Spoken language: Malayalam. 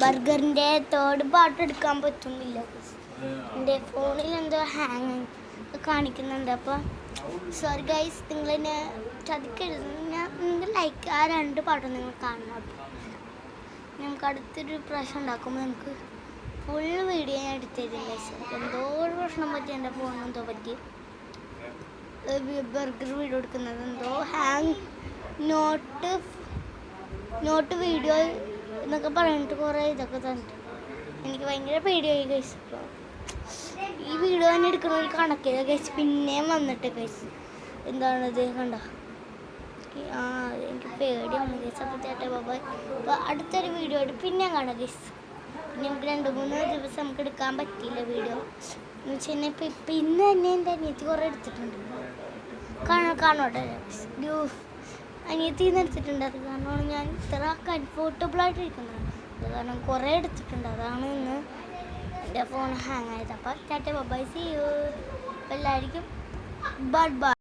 ബർഗറിൻ്റെ തേർഡ് പാർട്ട് എടുക്കാൻ പറ്റുന്നില്ല. എൻ്റെ ഫോണിൽ എന്തോ ഹാങ് കാണിക്കുന്നുണ്ട്. അപ്പോൾ സോറി ഗൈസ്, നിങ്ങളെന്നെ ചതിക്കരുത്. നിങ്ങൾ ലൈക്ക് ആ 2 പാട്ടും നിങ്ങൾ കാണണം. നമുക്ക് അടുത്തൊരു പ്രാവശ്യം ഉണ്ടാക്കുമ്പോൾ നമുക്ക് ഫുൾ വീഡിയോ ഞാൻ എടുത്തിരുന്നു ഗൈസ്. എന്തോ ഒരു പ്രശ്നം പറ്റി, എൻ്റെ ഫോണിന് എന്തോ പറ്റി. ബർഗർ വീഡിയോ എടുക്കുന്നത് എന്തോ ഹാങ്, നോട്ട് വീഡിയോ എന്നൊക്കെ പറഞ്ഞിട്ട് കുറേ ഇതൊക്കെ തന്നിട്ട് എനിക്ക് ഭയങ്കര പേടിയായി ഗൈസ്. ഇപ്പോൾ ഈ വീഡിയോ തന്നെ എടുക്കുന്ന ഒരു കണക്കില്ല ഗൈസ്. പിന്നെയും വന്നിട്ട് ഗൈസ് എന്താണത് കണ്ട, എനിക്ക് പേടിയാണ് ഗൈസ്. അപ്പോൾ ചേട്ടാ ബൈ. അപ്പോൾ അടുത്തൊരു വീഡിയോ ആയിട്ട് പിന്നെയും കാണാം ഗൈസ്. പിന്നെ നമുക്ക് 2-3 ദിവസം നമുക്ക് എടുക്കാൻ പറ്റിയില്ല വീഡിയോ എന്ന് വെച്ച് കഴിഞ്ഞാൽ ഇപ്പം ഇന്ന് തന്നെ എൻ്റെ അനിയത്തി കുറേ എടുത്തിട്ടുണ്ട്. കാണോട്ടെ അനിയത്തി നിന്ന് എടുത്തിട്ടുണ്ട്. അത് കാരണമാണ് ഞാൻ ഇത്ര കംഫോർട്ടബിളായിട്ടിരിക്കുന്നത്. അത് കാരണം കുറേ എടുത്തിട്ടുണ്ട്. അതാണ് ഇന്ന് എൻ്റെ ഫോൺ ഹാങ് ആയത്. അപ്പോൾ ടാറ്റ ബൈ, സീ യു. എല്ലാവർക്കും ബൈ.